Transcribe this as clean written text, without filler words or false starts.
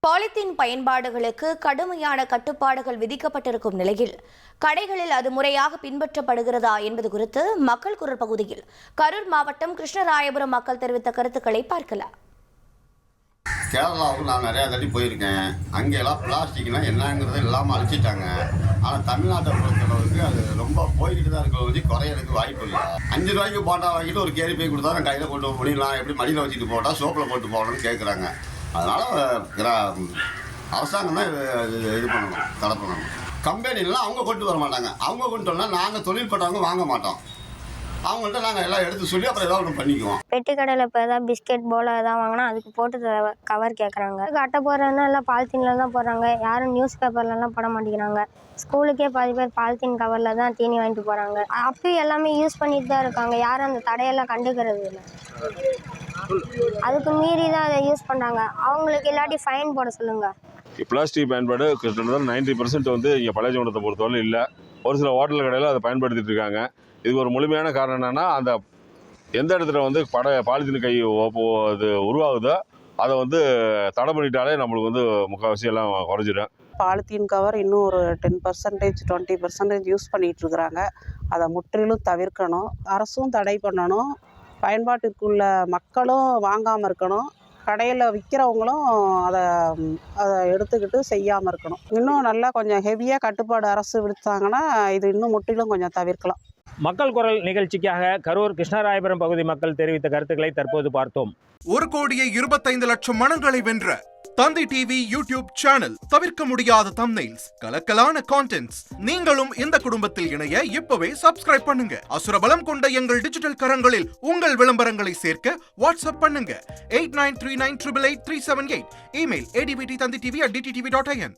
Polythene பயன்பாடுகளுக்கு கடுமையான கட்டுப்பாடுகள் விதிக்கப்பட்டிருக்கும் நிலையில் கடைகளில் அது முறையாக பின்பற்றப்படுகிறதா என்பது குறித்து மக்கள் குரல் பகுதியில் கரூர் மாவட்டம் கிருஷ்ணராயபுரம் மக்கள் தெரிவித்த கருத்துக்களை பார்க்கலாம். கேரளாவுக்கு நான் நிறையா தட்டி போயிருக்கேன். அங்கெல்லாம் பிளாஸ்டிக்னா என்னங்கிறது இல்லாமல் அழிச்சிட்டாங்க. ஆனால் தமிழ்நாட்டை பொறுத்தளவுக்கு அது ரொம்ப போய்கிட்டு தான் இருக்கிற வச்சு குறையிறதுக்கு வாய்ப்பு இல்லை. 5 ரூபாய்க்கு போட்டா வாங்கிட்டு ஒரு கேரி போய் கொடுத்தா நான் கையில் கொண்டு முடியலாம், எப்படி மடியில் வச்சுட்டு போட்டால் சோப்பில் போட்டு போகணும்னு கேட்குறாங்க. அதனால் அரசாங்கம் தான் இது பண்ணணும், தடை பண்ணணும். கம்பெனிலாம் அவங்க கொண்டு வர மாட்டாங்க. அவங்க கொண்டு வரலாம், நாங்கள் தொழில் பட்டவங்க வாங்க மாட்டோம். அவங்கள்ட்ட நாங்கள் எல்லாம் எடுத்து சொல்லி அப்புறம் ஏதாவது ஒன்று பண்ணிக்குவோம். பெட்டி கடையில் இப்போ ஏதாவது பிஸ்கெட் போல் எதாவது வாங்கினா அதுக்கு போட்டு கவர் கேட்குறாங்க. அட்டை போடுறதுனா எல்லாம் பாலித்தீனில் தான் போடுறாங்க. யாரும் நியூஸ் பேப்பர்லலாம் போட மாட்டேங்கிறாங்க. ஸ்கூலுக்கே பாதி பேர் பாலித்தீன் கவரில் தான் தீனி வாங்கிட்டு போகிறாங்க. அப்பயும் எல்லாமே யூஸ் பண்ணிட்டு தான் இருக்காங்க. யாரும் அந்த தடையெல்லாம் கண்டுக்கிறது இல்லை. அதுக்கு மீறி தான் அதை யூஸ் பண்ணுறாங்க. அவங்களுக்கு இல்லாட்டி ஃபைன் போட சொல்லுங்கள். பிளாஸ்டிக் பயன்பாடு கிட்டத்தட்ட 90% வந்து இங்கே பழையச்சம்பளத்தை பொறுத்தவரை இல்லை. ஒரு சில ஹோட்டல் கடையில் அதை பயன்படுத்திட்டு இருக்காங்க. இதுக்கு ஒரு முழுமையான காரணம் என்னென்னா, அந்த எந்த இடத்துல வந்து பாலித்தீன் கை அது உருவாகுதோ அதை வந்து தடை பண்ணிட்டாலே நம்மளுக்கு வந்து முக்கால்வாசி எல்லாம் குறைஞ்சிடும். பாலித்தீன் கவர் இன்னும் ஒரு 10% 20% யூஸ் பண்ணிகிட்டு இருக்கிறாங்க. அதை முற்றிலும் தவிர்க்கணும். அரசும் தடை பண்ணணும். பயன்பாட்டிற்குள்ள மக்களும் வாங்காமல் இருக்கணும். கடையில் விற்கிறவங்களும் அதை எடுத்துக்கிட்டு செய்யாமல் இருக்கணும். இன்னும் நல்லா கொஞ்சம் ஹெவியாக கட்டுப்பாடு அரசு விடுத்தாங்கன்னா இது இன்னும் முற்றிலும் கொஞ்சம் தவிர்க்கலாம். மக்கள் குரல் நிகழ்ச்சிக்காக கரூர் கிருஷ்ணராயபுரம் பகுதி மக்கள் தெரிவித்த கருத்துக்களை தற்போது பார்த்தோம். 1,25,00,000 மனங்களை வென்ற தந்தி டிவி யூடியூப் சேனல். தவிர்க்க முடியாத தம்ப்நெயில்ஸ், கலக்கலான கான்டென்ட்ஸ். நீங்களும் இந்த குடும்பத்தில் இணைய இப்பவே சப்ஸ்கிரைப் பண்ணுங்க. அசுரபலம் கொண்ட எங்கள் டிஜிட்டல் கரங்களில் உங்கள் விளம்பரங்களை சேர்க்க வாட்ஸ்அப் பண்ணுங்க. 8939888378. Email advtthanditv@dttv.in.